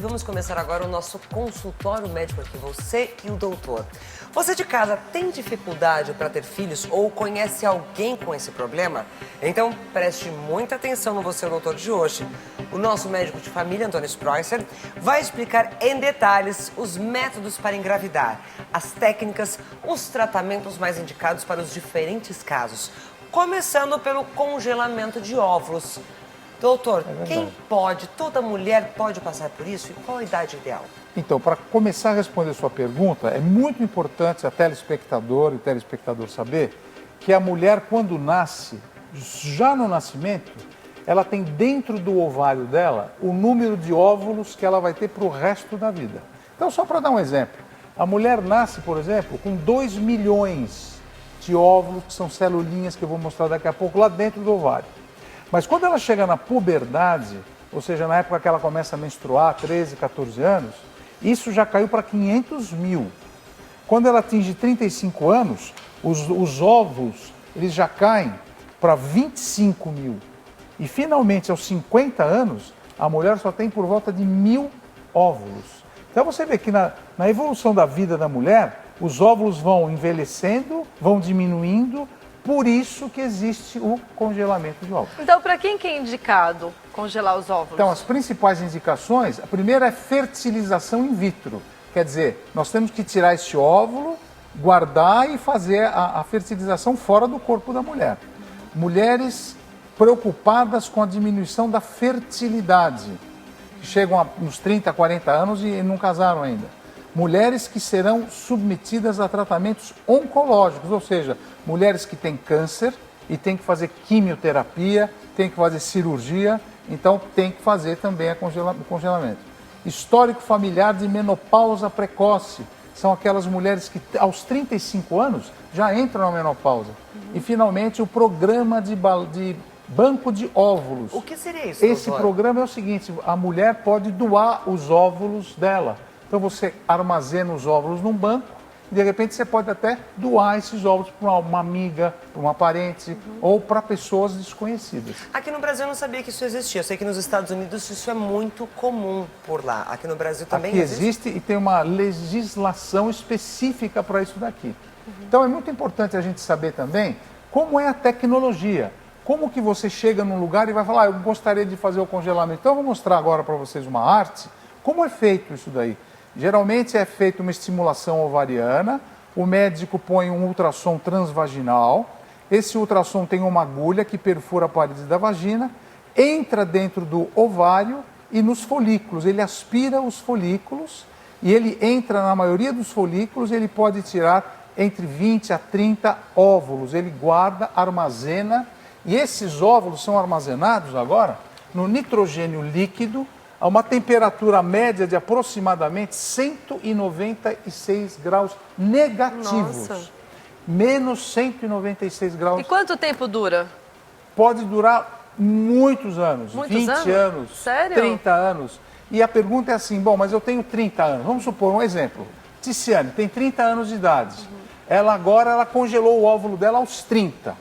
vamos começar agora o nosso consultório médico aqui, você e o doutor. Você de casa tem dificuldade para ter filhos ou conhece alguém com esse problema? Então preste muita atenção no Você, o Doutor de hoje. O nosso médico de família, Antônio Spreusser, vai explicar em detalhes os métodos para engravidar, as técnicas, os tratamentos mais indicados para os diferentes casos, começando pelo congelamento de óvulos. Doutor, quem pode, toda mulher pode passar por isso e qual a idade ideal? Então, para começar a responder a sua pergunta, é muito importante a telespectador e telespectador saber que a mulher, quando nasce, já no nascimento, ela tem dentro do ovário dela o número de óvulos que ela vai ter para o resto da vida. Então, só para dar um exemplo, a mulher nasce, por exemplo, com 2 milhões de óvulos, que são celulinhas que eu vou mostrar daqui a pouco, lá dentro do ovário. Mas quando ela chega na puberdade, ou seja, na época que ela começa a menstruar, 13, 14 anos, isso já caiu para 500 mil. Quando ela atinge 35 anos, os óvulos eles já caem para 25 mil. E finalmente, aos 50 anos, a mulher só tem por volta de 1.000 óvulos. Então você vê que na evolução da vida da mulher, os óvulos vão envelhecendo, vão diminuindo. Por isso que existe o congelamento de óvulos. Então, para quem que é indicado congelar os óvulos? Então, as principais indicações, a primeira é fertilização in vitro. Quer dizer, nós temos que tirar este óvulo, guardar e fazer a fertilização fora do corpo da mulher. Mulheres preocupadas com a diminuição da fertilidade, que chegam nos 30, 40 anos e não casaram ainda. Mulheres que serão submetidas a tratamentos oncológicos, ou seja, mulheres que têm câncer e têm que fazer quimioterapia, têm que fazer cirurgia, então tem que fazer também o congelamento. Histórico familiar de menopausa precoce, são aquelas mulheres que aos 35 anos já entram na menopausa. E finalmente o programa de banco de óvulos. O que seria isso, Esse doutor? programa é o seguinte, a mulher pode doar os óvulos dela. Então você armazena os óvulos num banco e de repente você pode até doar esses óvulos para uma amiga, para uma parente ou para pessoas desconhecidas. Aqui no Brasil eu não sabia que isso existia. Eu sei que nos Estados Unidos isso é muito comum por lá. Aqui no Brasil também Aqui existe e tem uma legislação específica para isso daqui. Então é muito importante a gente saber também como é a tecnologia. Como que você chega num lugar e vai falar, eu gostaria de fazer o congelamento. Então eu vou mostrar agora para vocês uma arte. Como é feito isso daí? Geralmente é feita uma estimulação ovariana, o médico põe um ultrassom transvaginal, esse ultrassom tem uma agulha que perfura a parede da vagina, entra dentro do ovário e nos folículos, ele aspira os folículos e ele entra na maioria dos folículos, ele pode tirar entre 20 a 30 óvulos, ele guarda, armazena e esses óvulos são armazenados agora no nitrogênio líquido, a uma temperatura média de aproximadamente 196 graus negativos. Nossa. Menos 196 graus. E quanto tempo dura? Pode durar muitos anos. Muitos 20 anos? Sério? 30 anos. E a pergunta é assim, bom, mas eu tenho 30 anos. Vamos supor um exemplo. Ticiane tem 30 anos de idade. Ela congelou o óvulo dela aos 30.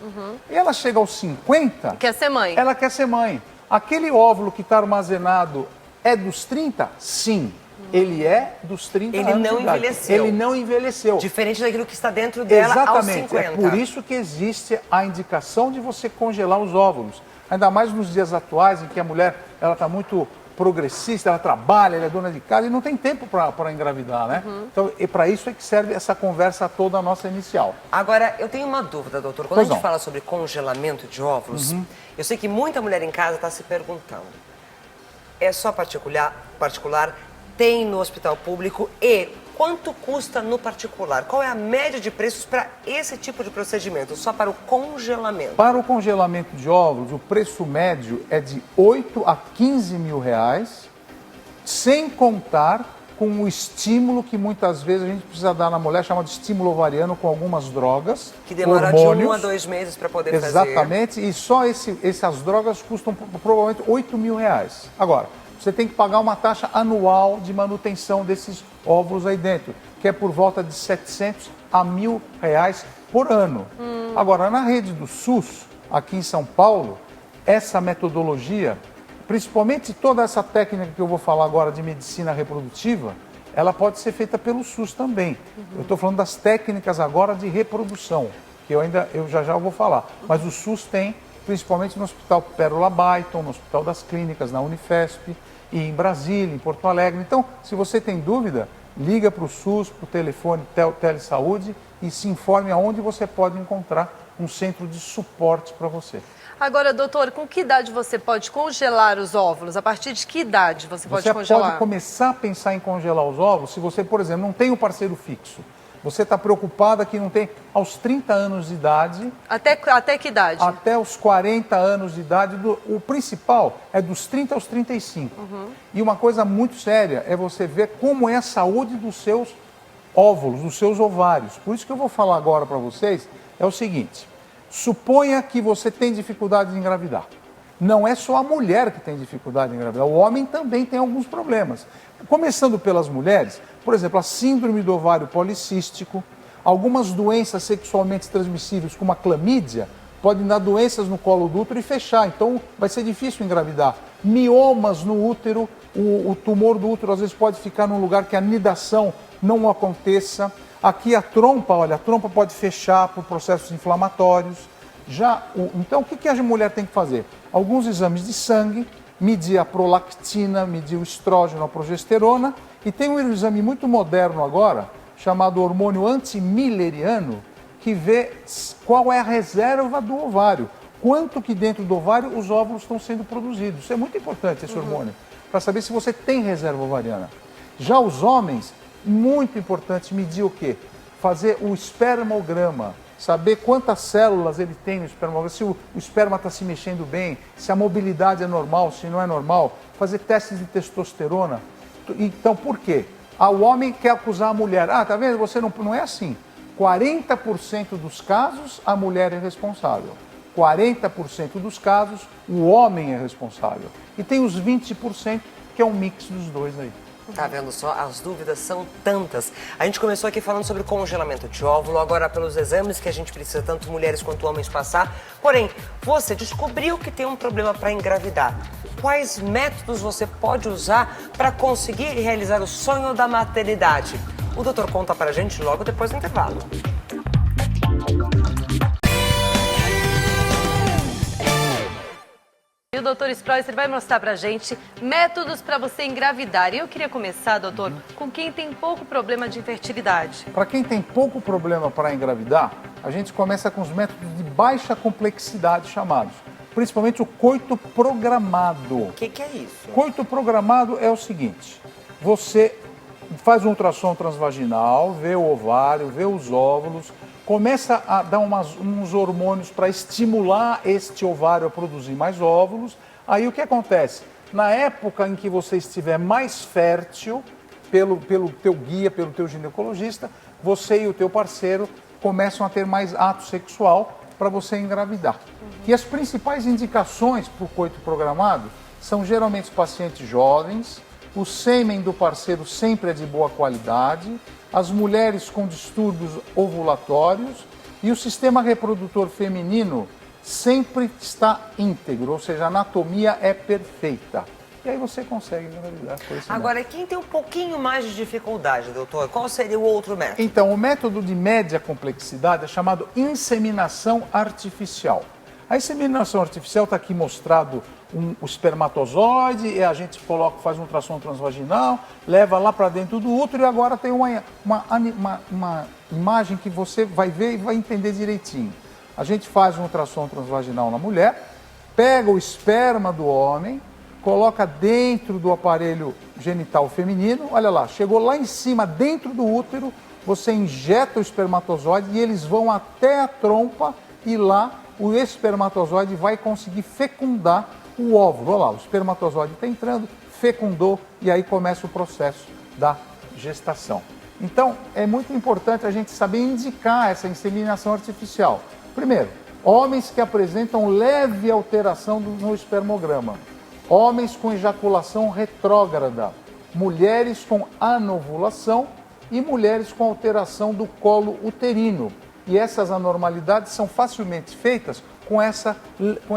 E ela chega aos 50... Quer ser mãe? Ela quer ser mãe. Aquele óvulo que está armazenado é dos 30? Sim. Ele é dos 30 Ele anos não de idade. envelheceu. Ele não envelheceu. Diferente daquilo que está dentro dela aos Exatamente. 50. É por isso que existe a indicação de você congelar os óvulos. Ainda mais nos dias atuais em que a mulher está muito progressista, ela trabalha, ela é dona de casa e não tem tempo para engravidar, né? Então, e para isso é que serve essa conversa toda nossa inicial. Agora, eu tenho uma dúvida, doutor. Quando Pois a gente não. fala sobre congelamento de óvulos, eu sei que muita mulher em casa está se perguntando. É só particular? Tem no hospital público? E quanto custa no particular? Qual é a média de preços para esse tipo de procedimento? Só para o congelamento? Para o congelamento de óvulos, o preço médio é de 8 a 15 mil reais, sem contar com o estímulo que muitas vezes a gente precisa dar na mulher, chamado estímulo ovariano com algumas drogas, Que demora hormônios, de 1 a 2 meses para poder fazer. Exatamente, e só essas drogas custam provavelmente 8 mil reais. Agora, você tem que pagar uma taxa anual de manutenção desses óvulos aí dentro, que é por volta de 700 a 1.000 reais por ano. Agora, na rede do SUS, aqui em São Paulo, essa metodologia principalmente toda essa técnica que eu vou falar agora de medicina reprodutiva, ela pode ser feita pelo SUS também. Eu estou falando das técnicas agora de reprodução, que eu já vou falar. Mas o SUS tem, principalmente no Hospital Pérola Baiton, no Hospital das Clínicas, na Unifesp, e em Brasília, em Porto Alegre. Então, se você tem dúvida, liga para o SUS, para o telefone Telesaúde e se informe aonde você pode encontrar um centro de suporte para você. Agora, doutor, com que idade você pode congelar os óvulos? A partir de que idade você pode congelar? Você pode começar a pensar em congelar os óvulos se você, por exemplo, não tem um parceiro fixo. Você está preocupada que não tem aos 30 anos de idade. Até que idade? Até os 40 anos de idade. O principal é dos 30 aos 35. E uma coisa muito séria é você ver como é a saúde dos seus óvulos, dos seus ovários. Por isso que eu vou falar agora para vocês é o seguinte. Suponha que você tem dificuldade de engravidar. Não é só a mulher que tem dificuldade de engravidar, o homem também tem alguns problemas. Começando pelas mulheres, por exemplo, a síndrome do ovário policístico, algumas doenças sexualmente transmissíveis, como a clamídia, podem dar doenças no colo do útero e fechar, então vai ser difícil engravidar. Miomas no útero, o tumor do útero às vezes pode ficar num lugar que a nidação não aconteça. Aqui a trompa, olha, a trompa pode fechar por processos inflamatórios. Então, o que a mulher tem que fazer? Alguns exames de sangue, medir a prolactina, medir o estrógeno, a progesterona. E tem um exame muito moderno agora, chamado hormônio antimilleriano, que vê qual é a reserva do ovário. Quanto que dentro do ovário os óvulos estão sendo produzidos. Isso é muito importante, esse hormônio, para saber se você tem reserva ovariana. Já os homens, muito importante medir o quê? Fazer o espermograma, saber quantas células ele tem no espermograma, se o esperma está se mexendo bem, se a mobilidade é normal, se não é normal, fazer testes de testosterona. Então, por quê? O homem quer acusar a mulher. Tá vendo? Você não é assim. 40% dos casos, a mulher é responsável. 40% dos casos, o homem é responsável. E tem os 20% que é um mix dos dois aí. Tá vendo só? As dúvidas são tantas. A gente começou aqui falando sobre congelamento de óvulo, agora pelos exames que a gente precisa, tanto mulheres quanto homens, passar. Porém, você descobriu que tem um problema para engravidar. Quais métodos você pode usar para conseguir realizar o sonho da maternidade? O doutor conta pra gente logo depois do intervalo. E o doutor Sproycer vai mostrar pra gente métodos para você engravidar. E eu queria começar, doutor, com quem tem pouco problema de infertilidade. Para quem tem pouco problema para engravidar, a gente começa com os métodos de baixa complexidade chamados, principalmente o coito programado. O que é isso? Coito programado é o seguinte, você faz um ultrassom transvaginal, vê o ovário, vê os óvulos, começa a dar uns hormônios para estimular este ovário a produzir mais óvulos. Aí o que acontece? Na época em que você estiver mais fértil, pelo teu guia, pelo teu ginecologista, você e o teu parceiro começam a ter mais ato sexual para você engravidar. E as principais indicações para o coito programado são geralmente os pacientes jovens, o sêmen do parceiro sempre é de boa qualidade, as mulheres com distúrbios ovulatórios e o sistema reprodutor feminino sempre está íntegro, ou seja, a anatomia é perfeita. E aí você consegue engravidar por esse Agora, quem tem um pouquinho mais de dificuldade, doutor, qual seria o outro método? Então, o método de média complexidade é chamado inseminação artificial. A inseminação artificial está aqui mostrado o espermatozoide, e a gente faz um ultrassom transvaginal, leva lá para dentro do útero e agora tem uma imagem que você vai ver e vai entender direitinho. A gente faz um ultrassom transvaginal na mulher, pega o esperma do homem, coloca dentro do aparelho genital feminino, olha lá, chegou lá em cima, dentro do útero, você injeta o espermatozoide e eles vão até a trompa e lá o espermatozoide vai conseguir fecundar o óvulo. Olha lá, o espermatozoide está entrando, fecundou e aí começa o processo da gestação. Então, é muito importante a gente saber indicar essa inseminação artificial. Primeiro, homens que apresentam leve alteração no espermograma, homens com ejaculação retrógrada, mulheres com anovulação e mulheres com alteração do colo uterino. E essas anormalidades são facilmente feitas com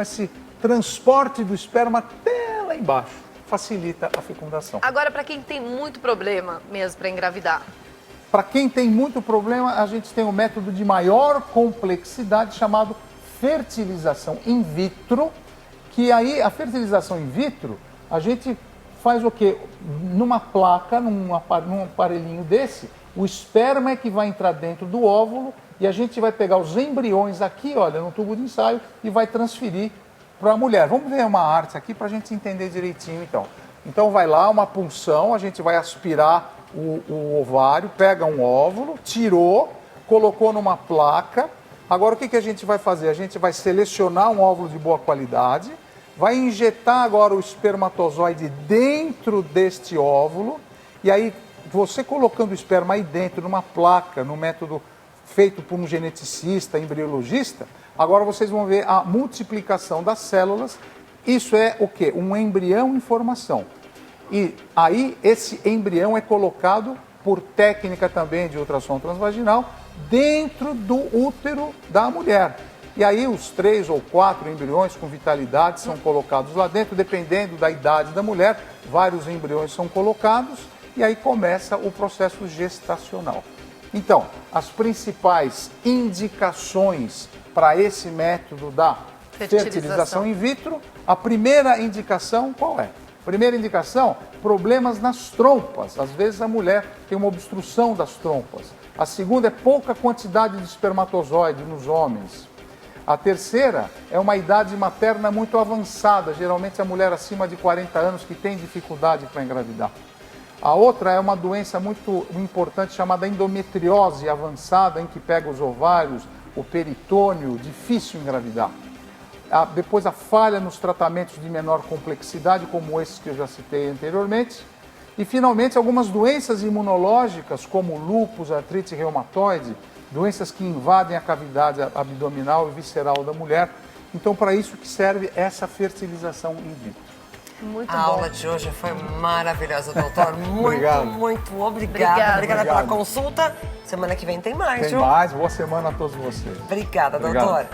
esse transporte do esperma até lá embaixo. Facilita a fecundação. Agora, para quem tem muito problema mesmo para engravidar. Para quem tem muito problema, a gente tem um método de maior complexidade chamado fertilização in vitro, que aí a fertilização in vitro, a gente faz o quê? Numa placa, num aparelhinho desse, o esperma é que vai entrar dentro do óvulo e a gente vai pegar os embriões aqui, olha, no tubo de ensaio e vai transferir para a mulher. Vamos ver uma arte aqui para a gente entender direitinho, então. Então vai lá, uma punção, a gente vai aspirar o ovário, pega um óvulo, tirou, colocou numa placa. Agora o que a gente vai fazer? A gente vai selecionar um óvulo de boa qualidade, vai injetar agora o espermatozoide dentro deste óvulo, e aí você colocando o esperma aí dentro, numa placa, no método feito por um geneticista, embriologista, agora vocês vão ver a multiplicação das células. Isso é o quê? Um embrião em formação. E aí esse embrião é colocado por técnica também de ultrassom transvaginal dentro do útero da mulher. E aí os 3 ou 4 embriões com vitalidade são colocados lá dentro, dependendo da idade da mulher, vários embriões são colocados e aí começa o processo gestacional. Então, as principais indicações para esse método da fertilização in vitro, a primeira indicação qual é? Primeira indicação, problemas nas trompas. Às vezes a mulher tem uma obstrução das trompas. A segunda é pouca quantidade de espermatozoide nos homens. A terceira é uma idade materna muito avançada, geralmente a mulher acima de 40 anos que tem dificuldade para engravidar. A outra é uma doença muito importante chamada endometriose avançada, em que pega os ovários, o peritônio, difícil engravidar. Depois a falha nos tratamentos de menor complexidade, como esses que eu já citei anteriormente. E finalmente algumas doenças imunológicas, como lúpus, artrite reumatoide, doenças que invadem a cavidade abdominal e visceral da mulher. Então, para isso que serve essa fertilização in vitro. Muito A bom. aula de hoje foi maravilhosa, doutor. Muito, Obrigado. muito obrigada. Obrigada pela consulta. Semana que vem tem mais, Tem viu? mais. Boa semana a todos vocês. Obrigada, Obrigado. doutor.